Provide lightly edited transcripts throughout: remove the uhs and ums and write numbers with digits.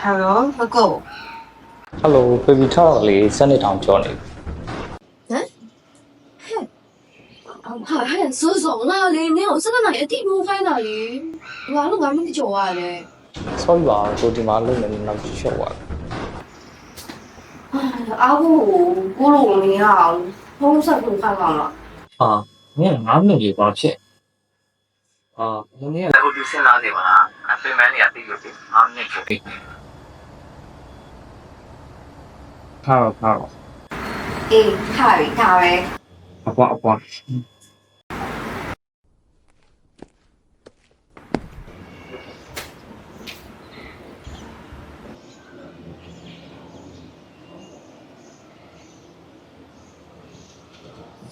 Hello မကို Hello baby ထောက်လေးစနစ်တောင်ကြောနေဟမ်ဟာဆိုးဆုံးလာလေနင်ကိုစနေအတိမခိုင်းတာလေဘာလို့ငါမသိကြော်ရတယ် sorry ပါကိုဒီမှာလုံးနေနောက်ရှော့သွား အားကိုကိုလိုမရအောင်ဖုန်းဆက်ဖို့ခိုင်းပါလား ဟာမင်း9မိနစ်ကြီးပါဖြစ်ဟာမင်းကလည်းဟိုဒီစင်လာနေပါလားအဖေမန်းနေရတိလို့ဒီ9မိနစ်ဖြစ်ဟာ အေးထားပြီဒါပဲ အပွား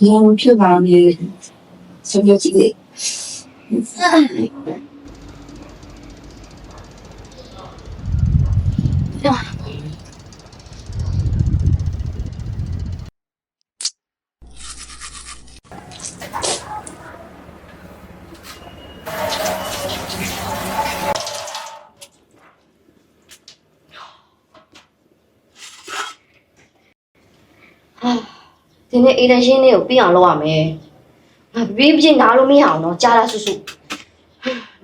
ရောဖြစ်ပါမြေစံရကြည့်လေဒီနေ့အေးတရှင်းလေးကိုပြအောင်လုပ်ရမယ်ငါဘေးပြင်းနားလို့မရအောင်တော့ကြားလာဆု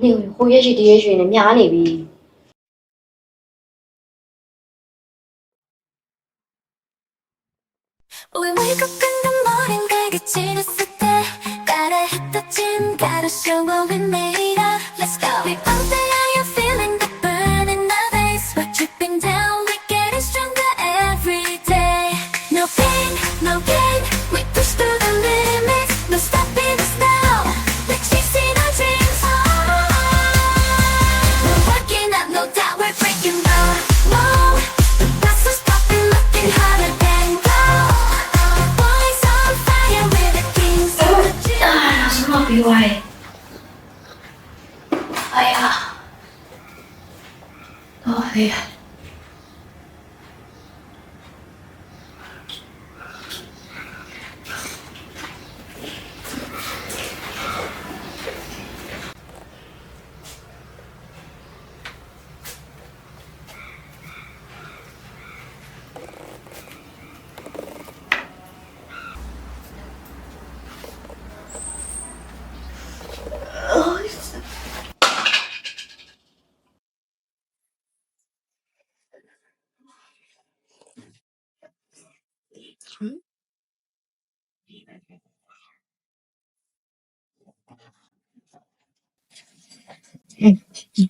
နေဟိုရက်ရှိတရက်ရှိနေများနေပြီ We wake up in the morning 가게 지났을 때 가래 흩어진 가로수고 we made up Let's go We all day are you feeling the burn in our face We're dripping down we getting stronger every day No pain, no gain We push through the limits No stopping us now We're chasing our dreams We're working up no doubt we're breaking the mold The past is popping looking harder than gold Boys on fire we're the kings of the jungle ဆမပြီးသွားတယ်哎呀哎呀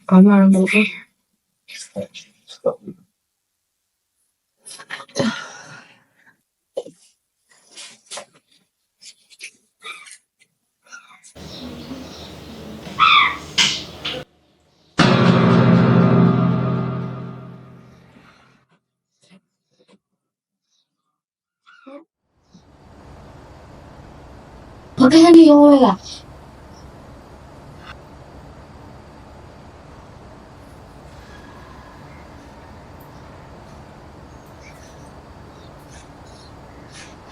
ဘာမှမဟုတ်ဘူး ဘာကနေရောလဲ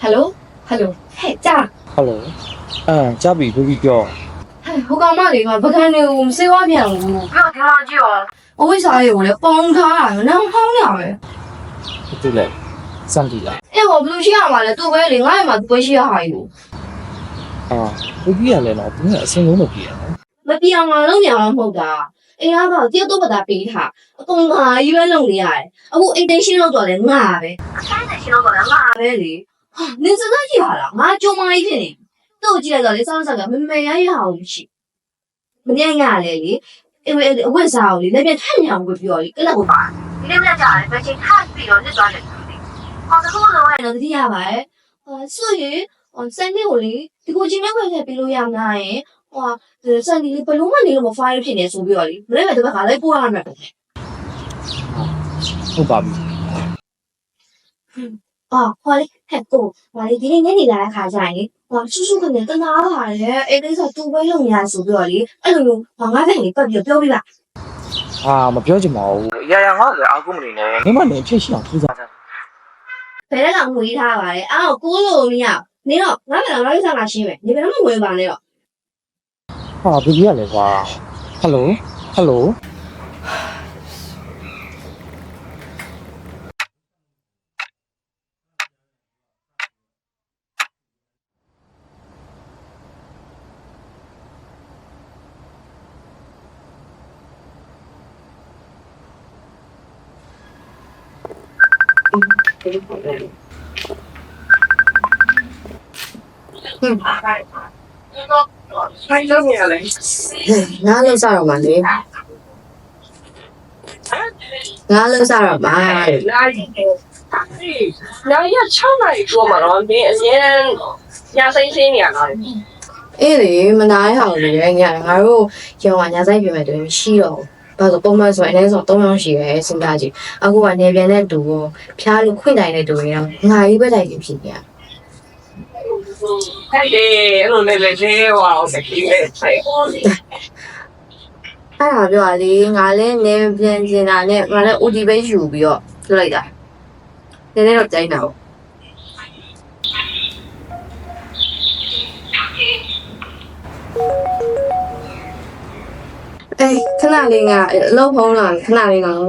Hello Hello ဟဲ့ကြာ Hello ကြားပြီ baby ပြော ဟဲ့ဟိုကောင်မလေးကဘာကနေကိုမစေးဝါပြန်ဘူးပြောထားကြည့်အောင်အဝိစာရေကိုလည်းပေါင်းထားတာနော်ဟောင်းနေရပဲ တူလေစမ်းကြည့်လား အဲ့ဟိုဘလူးရှိရမှာလဲသူ့ပဲလေငါ့ရဲ့မှာသူ့ပဲရှိရဟာယူ baby ကလည်းတော့သူကအစင်းလုံးမပြေရနော် မပြောင်းအောင်လုပ်နေအောင်မဟုတ်တာအေးကတော့တယောက်တော့ပတာပေးထားအကုန်ခါကြီးပဲလုပ်နေရတယ်အခုအိတ်သိန်းရှင်းလို့တော့လဲငါပဲအခိုင်းနဲ့ရှင်းလို့တော့လဲငါပဲလေဟာနင်စကားကြည့်ပါလားငါကြုံမကြီးဖြစ်နေသူ့ကိုကြည့်လိုက်တော့လေစောင်းစက်ကမမေရရအောင်ရှိမမြင်ရလေလေအဝိစာကိုလေလည်းပြန်ထညအောင်ကိုပြောလေကလပ်ကိုပါဒီနေ့မြတ်ကြတယ်ပဲချိန်ထပ်ပြီးတော့နှစ်သွားတယ်ဟောတကူလုံးရတော့တတိယပါရဲ့ဆိုရင်စံနေကိုလေဒီကိုချင်းနဲ့ခွဲထည့်ပြီးလို့ရမလားယင်ဟောစံဒီလေးဘလုံးမနေလို့မဖိုင်ဖြစ်နေဆိုပြီးတော့လေမနေ့ကတပတ်ခါလိုက်ပို့ရမှာ ဟုတ်ပါပြီ ဟောလေဟဲ့ကိုဟောလေဒီနေ့ညနေလာတဲ့ခါကျရင်လေဟောဆူဆူကနေတနာလာတယ်အဲ့ဒီဆိုသူ့ပဲလုံရဆိုပြီးတော့လေအဲ့လိုမျိုးငါးကနေပတ်ပြီးပြောပြပါ မပြောချင်ပါဘူးရရငါ့ကိုလည်းအားကိုးမနေနဲ့မင်းမနေအဖြစ်ရှိအောင်ထူးစားစမ်း ဘယ်တော့မှငွေထားပါလေအော်ကိုလို့မရနေတော့ငါ့မှာငါ့ကိစ္စလာရှင်းမယ်နေဘယ်တော့မှငွေပါနဲ့တော့ ဘယ်ကြီးရလဲကွာဟယ်လို ဆိုင်လုံးရလဲ ငါလုံးစားတော့မှလေငါလုံးစားတော့မှ နာရီရ6နာရီကျော်မှာတော့ဒီအရင်ညာစိမ့်စင်းနေရတာ အေးလေမနာရအောင်လေငါတို့ရောင်ကညာဆိုင်ပြင်မဲ့တူမရှိတော့ဘာလို့ပုံမှန်ဆိုအနည်းဆုံး3ယောက်ရှိရဲစဉ်းစားကြည့်အခုကနေပြန်တဲ့တူကိုဖျားလို့ခွင့်တိုင်တဲ့တူရင်ငါကြီးပဲတိုင်ဖြစ်နေရ ဟဲ့အဲ့လိုနဲ့လေသေးဟောအောင်စကီးလေးဆိုင် အဲ့ဒါပြောရလေငါလည်းနေပြန်ကျင်တာနဲ့ငါလည်း OD ပဲယူပြီးတော့ပြောလိုက်တာနည်းနည်းတော့ကြိုင်းတာပေါ့အေးခဏလေးငါအလုပ်ဖုံးလာခဏလေးငါဟ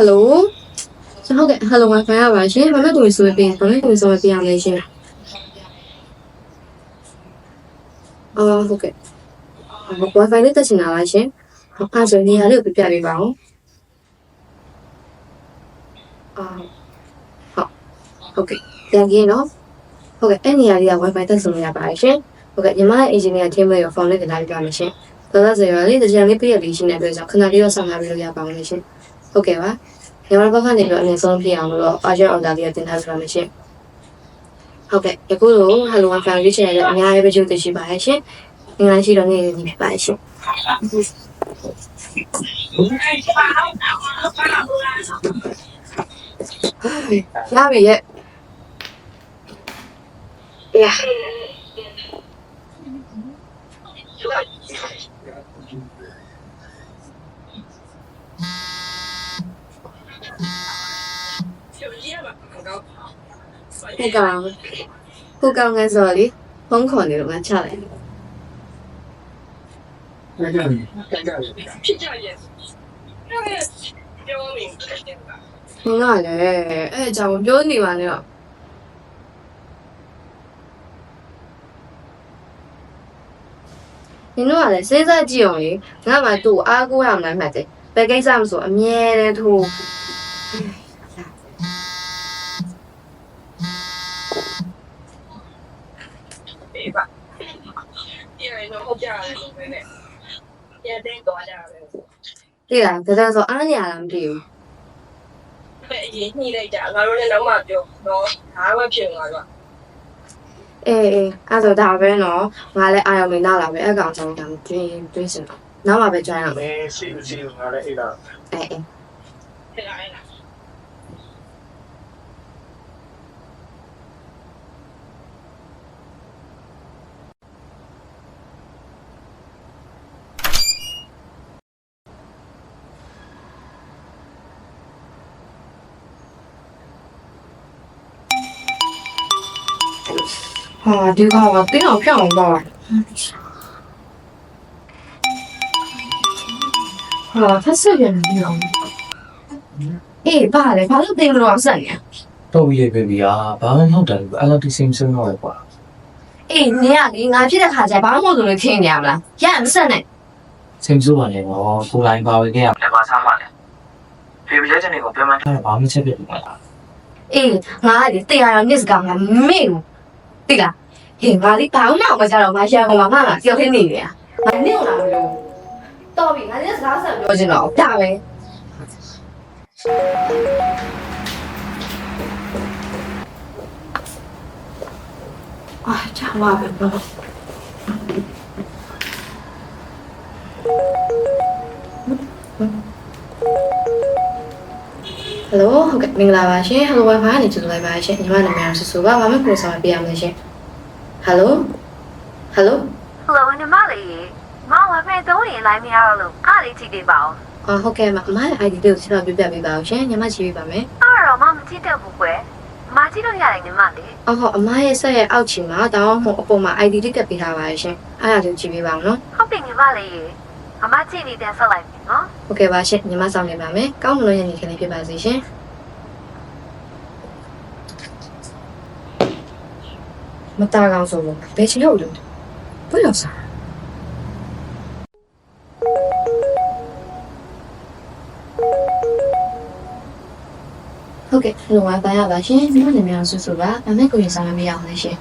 ယ်လိုဟုတ်ကဲ့ဟယ်လို Wi-Fi ရပါရှင်ဘာမှတူဆိုပေးဘာမှတူဆိုပေးရမယ်ရှင်ဟုတ်ကဲ့ Wi-Fi လေးတက်ချင်တာလားရှင်အဲ့ဆိုနေရာလေးကိုပြပြပေးပါဦးဟုတ်ကဲ့ပြန်ကြည့်နော်ဟုတ်ကဲ့အဲ့နေရာလေးက Wi-Fi တက်ဆုံးရပါတယ်ရှင်ဟုတ်ကဲ့ညီမရဲ့ engineer team ရဲ့ phone လေးကလာပြမယ်ရှင်တော်တော်စရလေးတကြံလေးပြရလေးရှိနေတဲ့အတွက်ကြောင့်ခဏလေးတော့ဆောင်ထားပြီးလို့ရပါမယ်ရှင်ဟုတ်ကဲ့ပါညီမဘက်ကနေပြီးအနည်းဆုံးဖြစ်အောင်လို့ urgent order လေးတင်ထားဆိုရမယ်ရှင်ဟုတ်ကဲ့အခုလို Hello Wi-Fi လေးချင်ရတဲ့အများကြီးပဲကြိုးသိရှိပါရဲ့ရှင်ငါရှိတော့နေနေဖြစ်ပါရဲ့ရှင်ရပြီရဲ့ဟုတ်ကောင်ငါစော်လေးဖုန်းခေါ်နေတော့ငါချလိုက် ဖြစ်ကြရဲ့ပြောမင်း ငါလည်းအဲ့အကြောင်းပြောနေပါနဲ့တော့နင်တို့ကလည်းစဉ်းစားကြည့်အောင်လေငါမှသူ့အားကိုးရမှန်းမှတ်တယ်ဘယ်ကိစ္စမဆိုအမြဲတမ်းထိုးပေးပါဒီရင်တော့ဟုတ်ကြတယ်လို့ပဲနဲ့ရတဲ့တော့ကြတယ် သိလားဒါဆိုအားရလားမသိဘူး ပဲအရင်ညှိလိုက်ကြငါတို့လည်းတော့မှပြောတော့ဒါပဲဖြစ်သွားတော့ အေးအဲ့ဆိုဒါပဲနော်ငါလည်းအာရုံနဲ့နောက်လာပဲအကောင်ကြောင့်တောင်တွင်းစင်တော့နောက်မှပဲကြွားရမယ် ရှိငါလည်းအဲ့ဒါ အေး ဖြစ်လာလား ဟာဒီကောင်ကတင်းအောင်ဖြောင်းအောင်ပါဟာဖက်ဆက်ပြန်နေအောင်အေးဘာလဲဘာလို့တင်းလို့အောင်ဆက်နေ တော့ပြီးလေပဲဗျာဘာမှမဟုတ်တယ်အဲ့လိုဒီစင်စင်းတော့လေကွာ အေးနင်ကလေငါဖြစ်တဲ့ခါကျဘာမှမဟုတ်လို့ထင်နေရမလားရမဆက်နဲ့ စင်စိုးပါလေနော်ကိုလိုင်းပါဝေခဲ့ရလဲပါဆမ်းပါလေဖေပြချက်နေကိုပြန်မှန်းထားတော့ဘာမှချက်ပြဘူးမလား အေးငါကလေတရားရောနစ်စကောင်ကမေ့ဘူးသိလားဟေးငါလေဘာမှမကြတော့ငါရန်ကုန်မှာငါတယောက်တည်းနေနေရငါနင့်လာမလို့တော်ပြီငါလည်းစကားဆက်ပြောချင်တော့ဒါပဲအာချာပါပဲနော်ဟယ်လိုဟုတ်ကဲ့မင်္ဂလာပါရှင် Hello Wi-Fi ကနေကြိုဆိုလိုက်ပါရှင်ညီမနာမည်ဆူဆူပါဘာမှပရိုဆောင်ပေးရမလဲရှင် Hello Hello Hello ညီမလေးမောင်ဝဖဲသုံးရင်လိုက်မရတော့လို့အားလေးကြည့်ပေးပါဦး ဟုတ်ကဲ့မမရဲ့ ID လေးကိုဆက်ပြပြပေးပါဦးရှင်ညီမကြည့်ပေးပါမယ် အဲ့တော့မမကြည့်တတ်ဘူးကွယ်မကြည့်လို့ရတယ်ညီမလေး ဟုတ်အမရဲ့ဆက်ရဲ့အောက်ချီမှာတောင်းဟိုအပေါ်မှာ ID လေးတက်ပေးထားပါရှင်အားရလေးကြည့်ပေးပါဦးနော် ဟုတ်ပြီညီမလေးအမကြည့်နေတဲ့ဆက်လိုက်ပြီနော် ဟုတ်ကဲ့ပါရှင်ညီမဆောင်နေပါမယ်ကောင်းမလို့ရနေခင်လေးဖြစ်ပါစေရှင်မတားကောင်းဆိုလို့ဘယ်ချင်ဟုတ်လို့ဘယ်ရောက်စား ဟုတ်ကဲ့ဟိုဝိုင်ဖိုင်ရပါရှင်ဒီမှာနေများဆူဆူပါအမေကိုရင်ဆောင်မရအောင်လေရှင်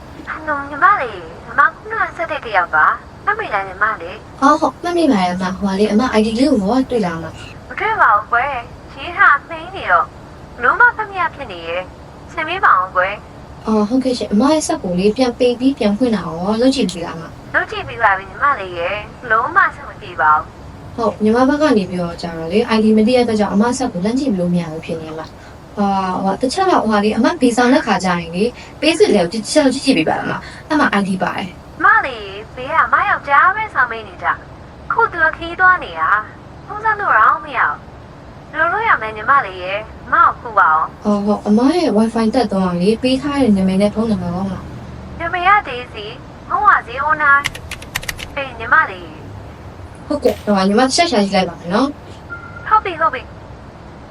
နော်ညီမလေးမကူနာဆက်တဲ့တယောက်ပါမမေလည်းညီမလေး ဟုတ်မှတ်မိပါရဲ့အမဟိုလေအမ ID လေးကိုဘောတွေ့လာမှာ မတွေ့ပါဘူးကွယ်ရေးဟာနှိမ့်နေတော့လုံးမဖမရဖြစ်နေရဲ့ဆင်မေးပါအောင်ကွယ် ဟုတ်ကဲ့ရှင်အမရဲ့စက်ကိုလေးပြန်ပေးပြီးပြန်ဖွင့်တာရောလုပ်ကြည့်ပြီလားမ လုပ်ကြည့်ပြီးပါပြီညီမလေးရဲ့လုံးမဆက်မကြည့်ပါဘူး ဟုတ်ညီမဘက်ကနေပြီးတော့ကြာတော့လေ ID မတည့်ရတဲ့ကြောင့်အမဆက်ကိုလမ်းကြည့်လို့မရဘူးဖြစ်နေမှာဟိုတခြားတော့ဟိုလေအမဗီဇာနဲ့ခါကြရင်လေပေးစစ်လေကိုတစ်ချက်ကြည့်ပြပါလားမအမ ID ပါတယ် မလေးဘေးကမယောက်ျားပဲဆောင်မင်းနေကြခုသူခီးသွားနေတာပုံစံတော့အောင်မရဘူးလို့ရမယ်ညီမလေးရဲ့မအောင်ခုပါအောင် ဟုတ်အမရဲ့ Wi-Fi တက်တော့လေပေးထားတဲ့နာမည်နဲ့ဖုန်းနံပါတ်ကောင်းလား ညီမရသေးစီဟောပါစီဟိုနာပေးညီမလေး ဟုတ်ကဲ့တော့ညီမဆက်ရှာကြည့်လိုက်ပါမယ်နော် ဟုတ်ပြီ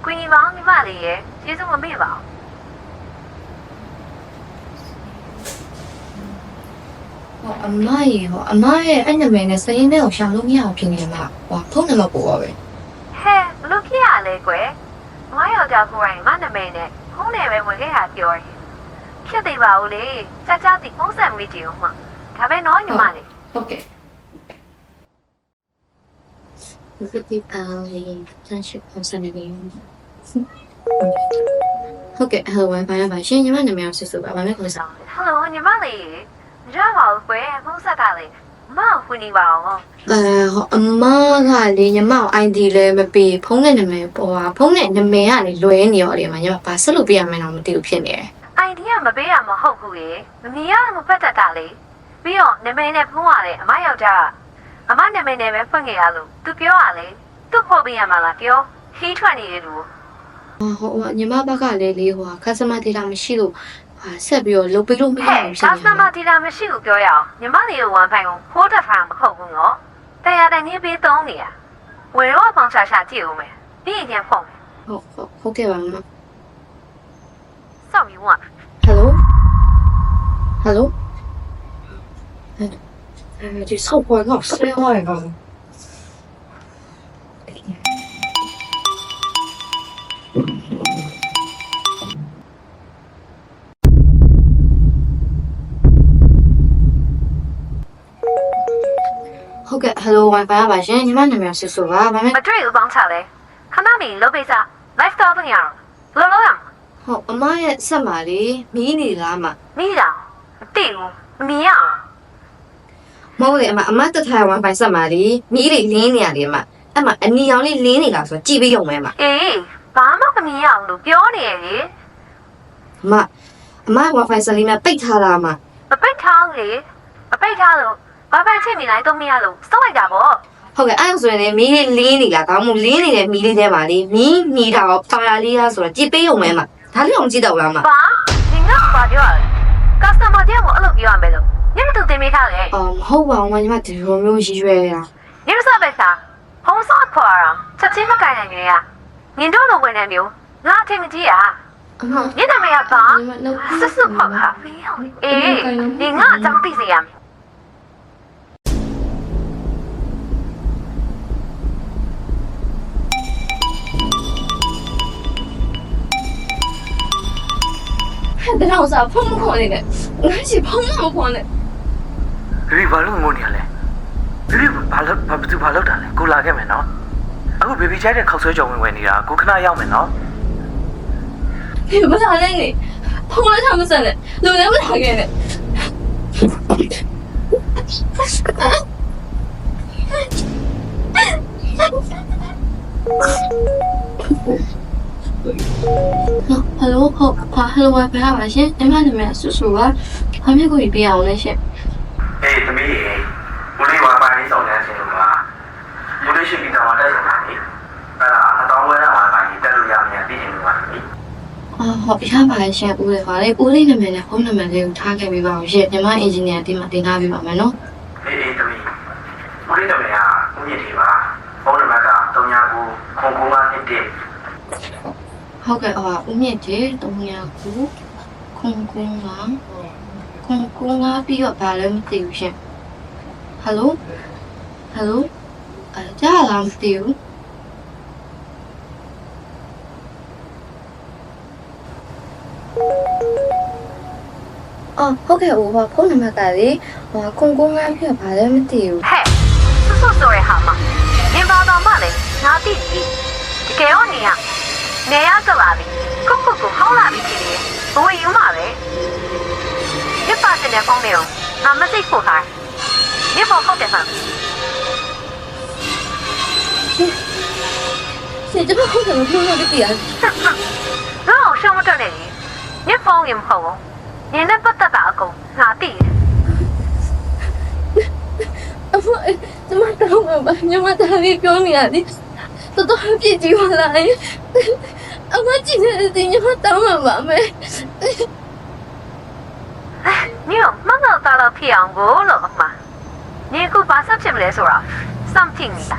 ကွင်းပေါင်းညီမလေးရဲ့ကျေးဇူးမမေ့ပါဘူး အမရဲ့အဲ့နာမည်နဲ့စရင်နဲ့ကိုရှာလို့မရအောင်ဖြစ်နေမှာဖုန်းနံပါတ်ပို့ပါပဲ ဟဲ့ဘလို့ဖြစ်ရလဲကွယ်မယောက်ျားကိုယ်တိုင်မနာမည်နဲ့ဖုန်းနဲ့ပဲဝင်ခဲ့တာပြောရင်ဖြစ်သေးပါဦးလေကြာကြာစီဖုန်းဆက်မိကြည့်ဦးမှာဒါပဲနော်ညီမလေး ဟုတ်ကဲ့ဒီအားလေးတန်းရှိပုံစံလေးဟုတ်ကဲ့ဟိုဝိုင်ဖိုင်ပါရှင်ညီမနာမည်ကိုစစ်စစ်ပါဗာမဲ့ကိုစား ဟယ်လိုညီမလေးရပါဘူးကွယ်ဖုန်းဆက်ကလေမအောင်ဖွင့်နေပါအောင် အမကလေညီမ ID လည်းမပေးဖုန်းနဲ့နာမည်ပေါ်ဖုန်းနဲ့နာမည်ကလေလွဲနေရောလေမညီမဘာဆက်လို့ပေးရမလဲတော့မသိဘူးဖြစ်နေတယ် ID ကမပေးရမဟုတ်ဘူးလေမမီရမပတ်သက်တာလေပြီးတော့နာမည်နဲ့ဖုန်းရတယ်အမယောက်ျားအမနာမည်နဲ့ပဲဖွင့်ခဲ့ရလို့သူပြောရလေသူ့ဖို့ပေးရမှာလားပြောခီးထွက်နေတယ်လို့ ညီမဘက်ကလည်းလေcustomer data မရှိလို့ဆက်ပြီးတော့လုပ်ပေးလို့မရဘူးဖြစ်နေတယ် customer data မရှိဘူးပြောရအောင်ညီမလေးကိုဝမ်ဖိုင်ကိုဖိုးတက်ထားမဟုတ်ဘူးနော်တရားတိုင်နေပေးသုံးနေရဝယ်တော့ပေါင်ချာချာကြည့်ဦးမယ်ပြီးရင်ဖုန်း ဟုတ်ကဲ့ပါမ စောင့်ယူပါ Hello ဒီဆောက်ပေါ်ကဆဲဟောရကောင် ဟုတ်ကဲ့ Hello Wi-Fi ပါရှင်ညီမနာမည်ဆူဆူပါဗာမဲ့ မတွေ့ဘူးပေါင်ချလဲခဏမီလုပ်ပေးစား live store ပြန်ရအောင်လောလောရ ဟုတ်အမရဲ့ဆက်ပါလေမီးနေလားမ မိတာမသိဘူးမမြင်ရအောင် မဟုတ်လေအမတက်ထား Wi-Fi ဆက်ပါလေမီးလေးလင်းနေရလေအမအဲ့မှာအနီရောင်လေးလင်းနေလားဆိုတော့ကြည့်ပြီးရုံပဲမ အေးဘာမှမမြင်ရအောင်လို့ပြောနေရလေ အမ Wi-Fi ဆက်လေးနဲ့ပိတ်ထားတာမ မပိတ်ထားလေမပိတ်ထားလို့ဘာပဲချိန်မိလိုက်တော့မရလို့စောက်လိုက်တာပေါ့ ဟုတ်ကဲ့အဲ့ဒါဆိုရင်လေမီးလေးလင်းနေလားကောင်းမှုလင်းနေတဲ့မီးလေးထဲမှာလေမီးမီတာရောပါရလေးလားဆိုတော့ကြည့်ပေးရုံပဲမဒါလေးအောင်ကြည့်တော့လားမ ဘာဒီငါဘာပြောရလဲ customer တယောက်ကိုအဲ့လိုပြောရမယ်လို့ညမတူတင်ပေးထားလေ မဟုတ်ပါဘူးညီမဒီလိုမျိုးရည်ရွယ်ရ ညမစားပဲစားဖုံးစားခေါ်ရအောင်ချက်ချင်းမကင်နိုင်နေရညင်တို့လိုဝင်နေမျိုးငါအထင်မကြီးอ่ะ အမ ညနေမရပါ ညီမနှုတ် စွတ်စွတ်ခေါ်ခါအေးဒီငါအကြောင်းသိစေရမယ် တထောင်စားဖုန်းမခေါ်နေနဲ့ငါချီဖုန်းမခေါ်နဲ့ ဘီဘာလို့ငိုနေရလဲဘီဘာလုပ်တာလဲကိုလာခဲ့မယ်နော်အခုဘေဘီချိုင်းတဲ့ခောက်ဆွဲကြော်ဝင်နေတာကိုခဏရောက်မယ်နော် ဒီမလာနဲ့နေဖုန်းလည်းထားမစနဲ့လူလည်းမလာခဲ့နဲ့ဟယ်လိုဟုတ်ဟယ်လိုဝါပါပါရှင်အမနာမည်ဆူဆူပါအမေကိုပြအောင်လဲရှင် အေးသမီးရေဘူလေးဝါပါလေးစောင့်နေတဲ့အချိန်မှာဘူလေးရှိပြီးတော့တက်နေတာလေအဲ့ဒါအတော်ဝဲတာဝါပါကြီးတက်လို့ရမယ်သိနေလို့ပါသမီး ဟုတ်ရပါရှင်ဦးလေးပါလေဦးလေးနာမည်နဲ့ဖုန်းနံပါတ်လေးကိုထားခဲ့ပေးပါဦးရှင်ညီမအင်ဂျင်နီယာဒီမှာတင်ထားပေးပါမယ်နော် အေးသမီးဘူလေးနာမည်ကဦးမြင့်ဒီပါဖုန်းနံပါတ်က39ခု99521 ဟုတ်ကဲ့ဦးမြင့်ကျေ309ခု9ပြီးတော့ဘာလဲမသိဘူးရှင်ဟယ်လိုကြားလားမသိဘူး အော်ဟုတ်ကဲ့ဟိုဖုန်းနံပါတ်ကလေခုံကုန်းကန်းပြပါလဲမသိဘူး ဟဲ့ဆွတ်ဆိုရဲဟာမနင်ဘာတော်မလဲငါတိပြီတကယ်ရောနေရနေရကလာပြီကုတ်ကုတ်ကိုဟောင်းလာပြီဖြစ်နေဘဝယူမှာပဲရပါတဲ့ဖုန်းလေးကိုငါမသိဖို့ထားနေဖို့ဟုတ်တယ်မှာ ရှင်ကျမဟုတ်တယ်မပြောလို့တည်ရ ငါ့ကိုရှောင်းမတက်နဲ့ညဖုန်းရင်မဟုတ်ဘူးနင်နဲ့ပတ်သက်တာအကုန်ငါသိတယ် အမကျမတောင်းပါညီမဒါလေးပြောနေရတယ်တော်တော်ပြည့်ကြည့်ပါလားအမကြည့်နေတယ်ညီမတောင်းပါမယ် နင်ကမငေါတာတော့ဖြစ်အောင်ကိုလို့အမနင်ကဘာဆက်ဖြစ်မလဲဆိုတော့ something နေတာ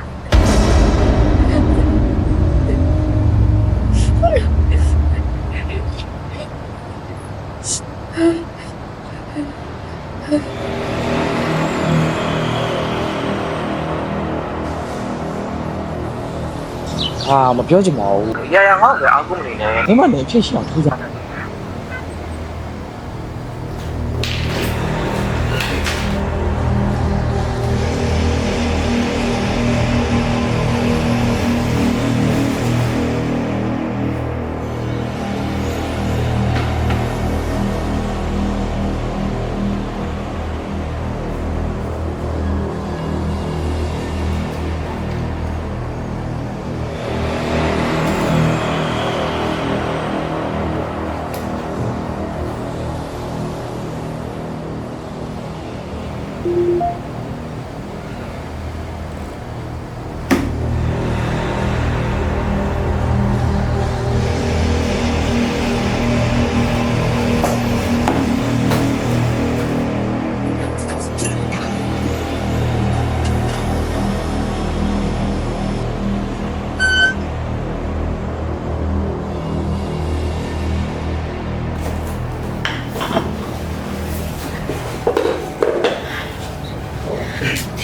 ဟာမပြောချင်ပါဘူး ရရငါ့ကိုအားကိုးမနေနဲ့ ။ဒီမှာလည်းအဖြစ်ရှိအောင်ထူးကြတယ်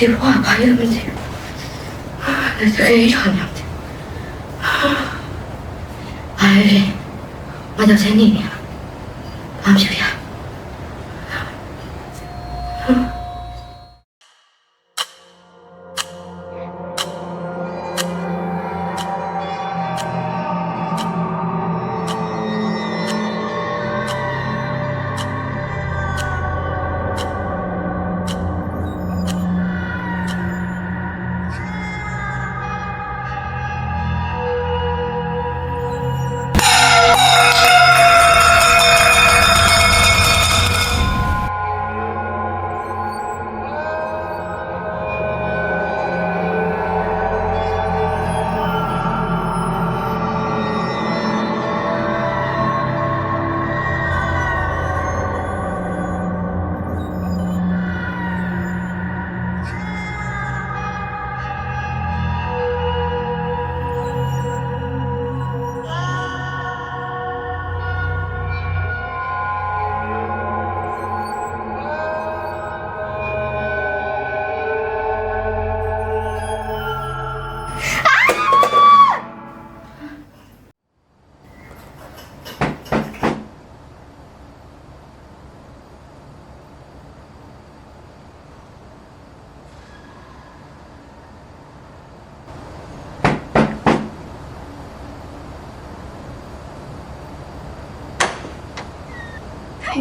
ဒီဘဝဘာလို့မသိဘူးဒါဆိုရင်ရောနေတယ်အဲ့မတော့စနေနေဘာဖြစ်ရ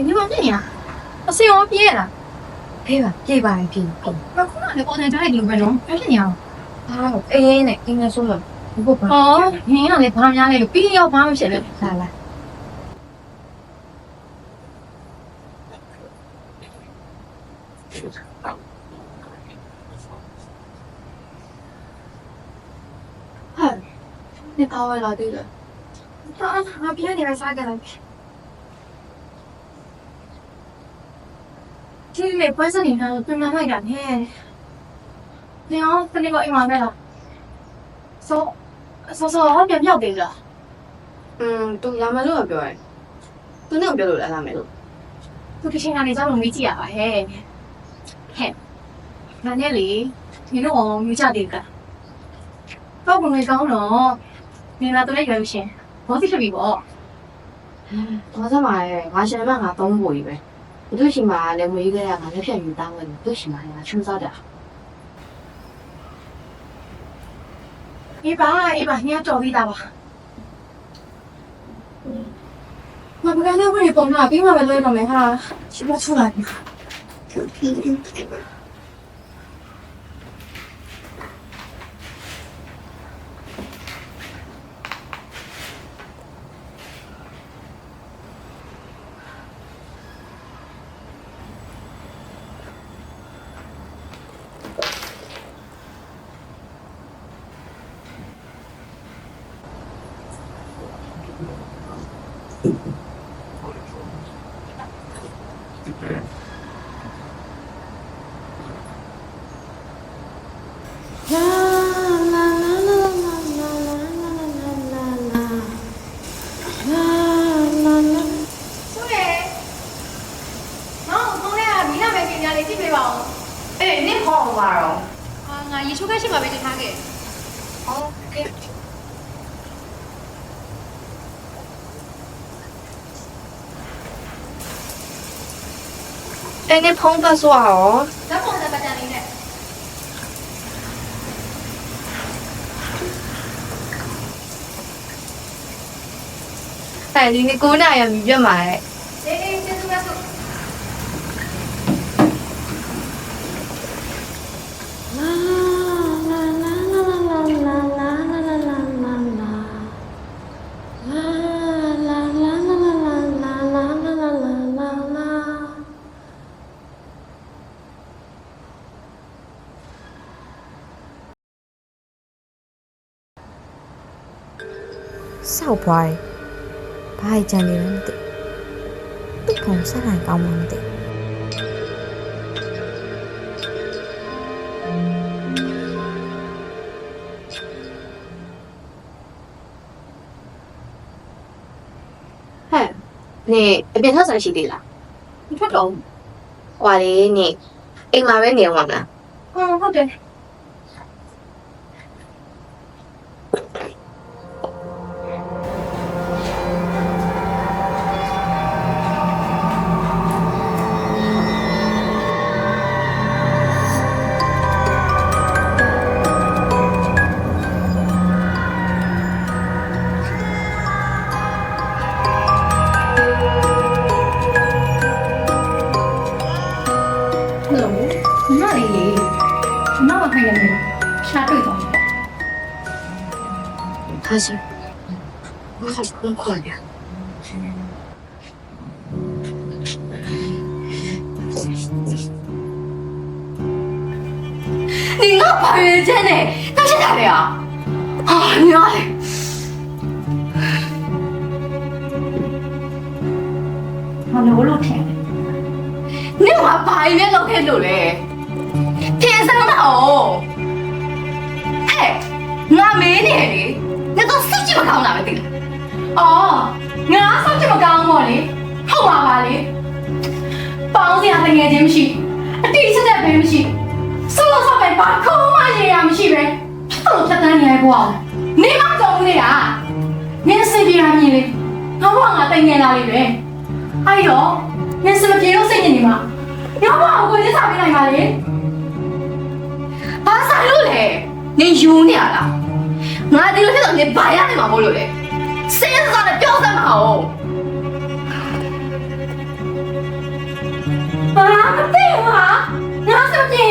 你往这呀？我是要毕业了。 ဖေးပါပြေးပါရင်ပြေး 我可能我在家里留分钟，还是你啊？ ဟာအေးအေးနဲ့အင်းနဲ့ဆိုတော့ဘုတ်ပါ 哦，你那里旁边那个必要帮我写的。 လာလာ 你到位了，对的。我别你还啥个了？ဒီလေပွဲစနေတော့ပြန်လာလိုက်တာနဲ့။ညောင်းတနေ့ကအိမ်မှာပဲလား။ဆောဟောပြန်ပြောက်သေးလား သူရမယ်လို့ပြောတယ်သူနဲ့ပြောလို့လာမယ်လို့ ။သူတစ်ချိန်ကနေကြောင်းလုံးမေးကြည့်ရပါဟဲ့။ဟဲ့။နာနဲ့လေဒီလိုအောင်မြူချသေးတာ။တော့ဘုံလေးကောင်းတော့နေလာတော့လည်းရွေးရှင်။ဘောစီဖြစ်ပြီပေါ့ ဘာသာမှာလဲငါရှင်မငါသုံးဖို့ကြီးပဲ不都行嘛？连我一个人俺那片鱼单位都行嘛？呀，全早点。一般你要找一打吧。我不敢在屋里蹦嘛，别忘了累了没哈，起不出来。哎，你好玩哦。ငါရေချိုးခဲ့ရှိမှာပဲတင်ထားခဲ့ OK。哎，你碰到耍哦？ ဓာတ်ပုံစံပတ်တန်လေးနဲ့ 哎，你姑娘也明白嘛？哎， အေးကျေးဇူးများစု စောက်ပွားတယ်ဘာကြံနေလဲမသိသူ့ဖုန်းဆက်နိုင်ကောင်းမှမသိ 嘿，你变成啥西的啦？你ထွက်တော့ 哇嘞，你，哎妈呗，你忘了？ ဟုတ်တယ် ညီမလေးညီမမခိုင်းနေတယ်ရှာတွေ့တော့ 他是，我好崩溃呀！你那把月见呢？到现在了呀？啊，你那里？我လည်းလို့ထင်တယ် 你把把月老开路嘞？天生的哦！嘿，我没呢哩，你都手机不搞哪个的？ အော်ငါဆောက်ချင်မကောင်းဘောလေဟုတ်ပါပါလေပေါင်းစရာတငယ်ချင်းမရှိအတိအကျတဲ့ပဲမရှိဆောက်ဆောက်ပဲဘာခုံးမှရေရမရှိပဲဖြစ်တော့ဖြတ်တန်းနေရကွာနေမကြောက်နေတာနင်းစင်ပြေရမြင်လေငါဘကငါတိုင်ငယ်လာလေပဲအဲ့တော့နင်းစမပြေလို့စိတ်ညစ်နေမှာငါဘကကိုကြီးစားပေးနိုင်ပါလေ ဘာဆိုင်လို့လဲနင်ယူနေရလားငါဒီလိုဖြစ်တော့နင်ဘာရနေမှာမို့လို့လဲစေးစားနဲ့ပြောစမ်းမအောင် ဘာမသိဘူးဟာငါစမပြေ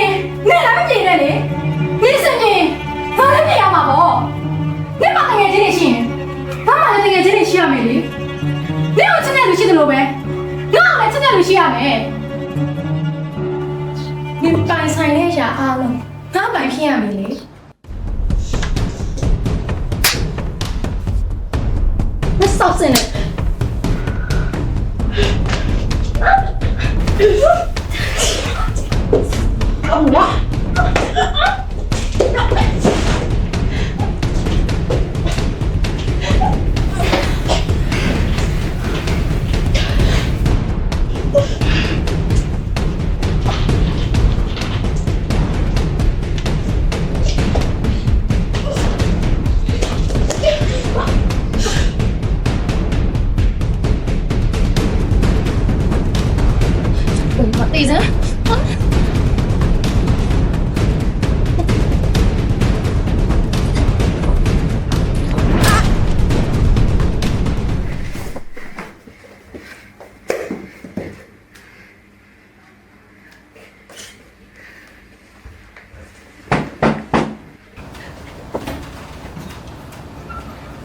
နေလည်းမပြေနဲ့လေနေစပြေဘာလဲပြေရမှာပေါ့နေမတငယ်ချင်းနေရှိရင်ဘာမှလည်းတငယ်ချင်းနေရှိရမယ်လေနေကိုချစ်တဲ့လူရှိတယ်လို့ပဲငါ့ကိုလည်းချစ်တဲ့လူရှိရမယ်နေပိုင်ဆိုင်တဲ့ရာအားလုံးငါပိုင်ဖြစ်ရမယ်လေမဆောက်စင်နဲ့ န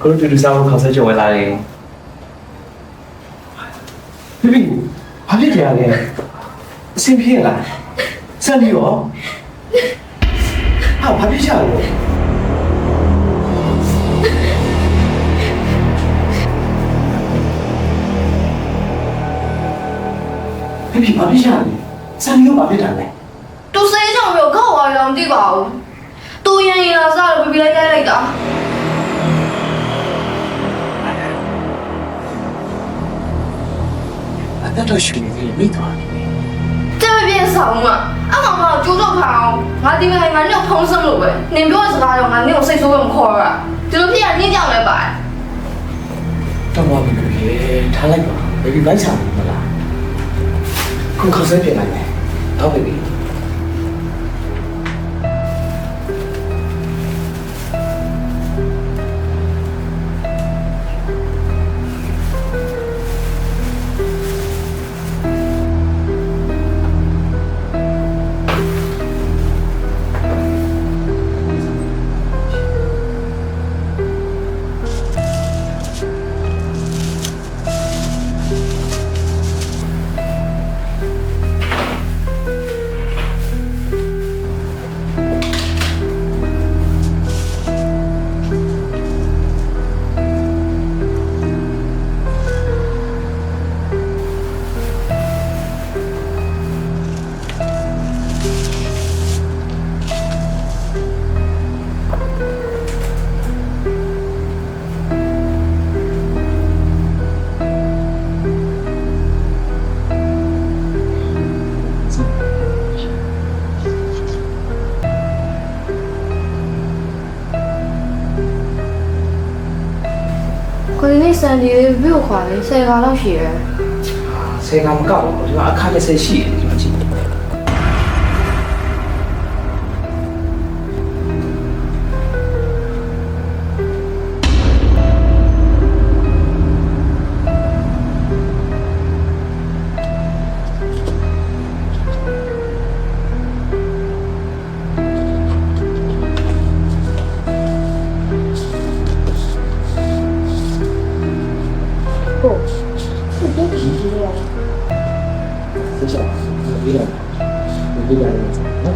ကိုတို့တူတူစားဖို့ခေါင်းဆွဲကြဝင်လာတယ်ဖိဖိဘာဖြစ်ကြရလဲအဆင်ပြေလားစံဒီရောဟာဘာဖြစ်ကြလဲဖိဖိဘာဖြစ်ကြလဲစံဒီရောဘာဖြစ်တာလဲ သူစေးကြောင်ပြီးခောက်သွားရောမသိပါဘူးသူရင်ရင်လာစားလို့ပြပြလိုက်လိုက်တာ အဲ့တော့ရှင်နေမိသွားတယ် 这边扫嘛，俺妈妈就做跑，我这边俺那风声了呗，你不要是啥用，俺那种岁数用快啊，就是骗你讲来吧。 တော့ဘာလို့လဲထားလိုက်ပါဘယ်ဒီဘိုက်ဆောင်မလားကိုခေါ်ဆွဲပြင်လိုက်မယ်တော့ပြီ 可是你身体比我快，谁家老些？ ဆယ်ကမကောက်ဘူးဒီမှာအခါ20ရှိတယ်ဒီမှာကြည့် 这小有点နော်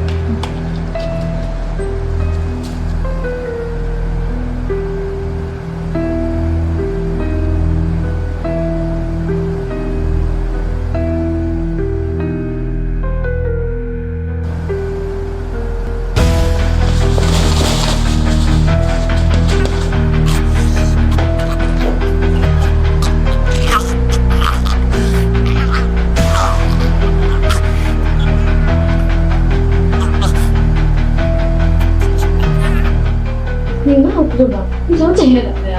你那我不知道，你想整些怎么样？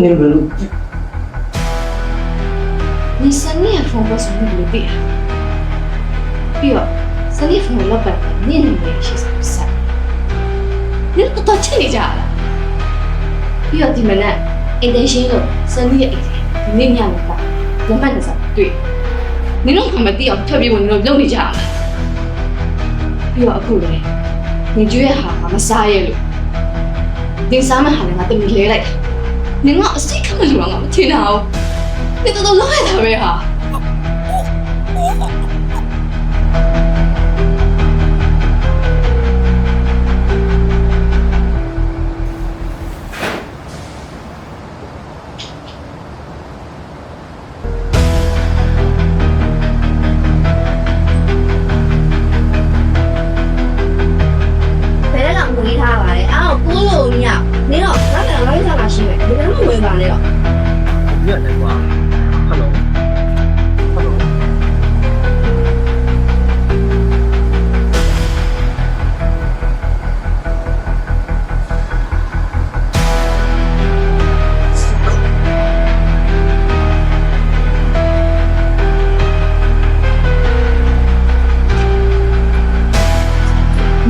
နေဘယ်လို 你生意风格什么不对啊？比如生意风格老板，你能不能些什么事？你不到钱里家了？比如你们呢，一旦心中生意一天，你娘的话，我办的啥对？你弄他们地要特别我弄弄你家了。比如အခုလေ你ကျွေးဟာမစားရလို့ဒီစားမဟာလည်းငါတမီလေးလိုက်နင်ကအစိတ်ခမလို့ငါမထင်တာဘူး你တော်တော်လောက်ရတာပဲဟာ ဘယ်တော့မှဝင်ထားပါလေအော်ကိုလို့မရနင်တော့ငါကလည်းငါ့ဆရာရှိမယ်ဒီကနေ့မဝင်ပါနဲ့တော့ ညက်လိုက်ကွာဟယ်လိုဟယ်လို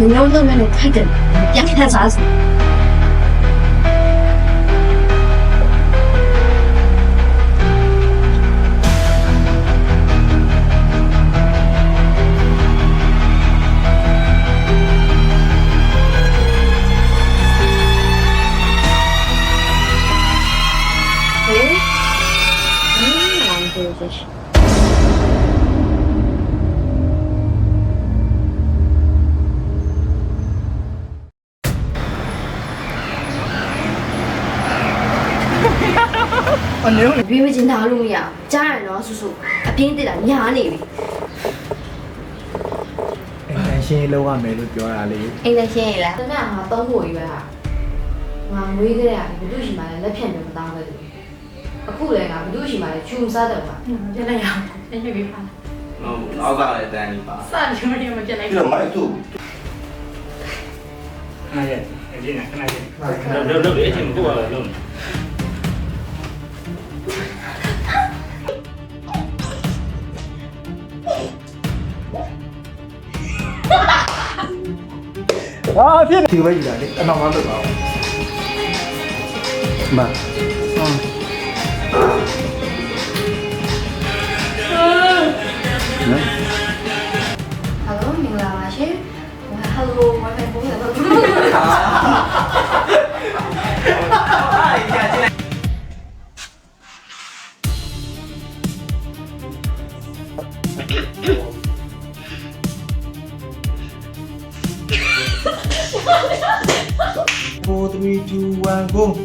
你要那边的太真，别看啥事。အနေနဲ့ ဘေးမကျင်ထားလို့မရကြားရနော်ဆူဆူအပြင်းတက်တာညာနေပြီ အရှင်းလောက်ရမယ်လို့ပြောတာလေ အိမ်လည်းရှင်းရလားတမန်ငါသုံးဖို့ကြီးပဲဟာငါမွေးကြရဘယ်သူရှိမှလဲလက်ဖြန့်တယ်မတောင်းခဲ့ဘူးအခုလည်းငါဘယ်သူရှိမှလဲချူမစားတယ်ပါ ပြန်လိုက်ရအောင်ပြန်ရွေးပေးပါ ဟုတ်နောက်ကလည်းတန်းနေပါ စတယ်မရမပြန်လိုက် ပြီးတော့မိုက်သူ့ ခဏရဲ့အရင်ကခဏရဲ့လောက်အချင်းကိုရလုံး ဟာဖြစ်ဒီပဲကြီးတာလေအနောက်မှလုပ်ပါဦးမနော် ဟယ်လိုမင်္ဂလာပါရှင်ဟယ်လိုဝိုင်းဖုန်းရတော့ 4 3 2 1 go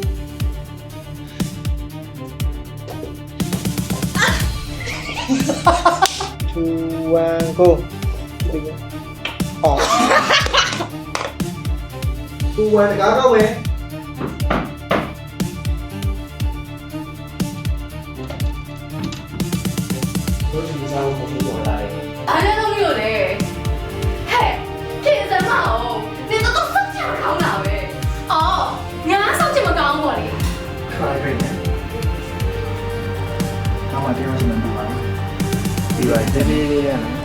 2 1 go အော်2 1ကားတော့မယ်တို့ဒီစားဖို့မပေါ်လာတယ် အားလည်းတော့မလို့လေဟဲ့ကျေစမ်းမအောင်နေတော့စက်ချကောင်းတာပဲအော်ငါစောင့်ချင်မကောင်းဘူးလေ ခါရပြီ။အမတရားရှင်မှာပါ။ဒီပါတည်းလေးရနော်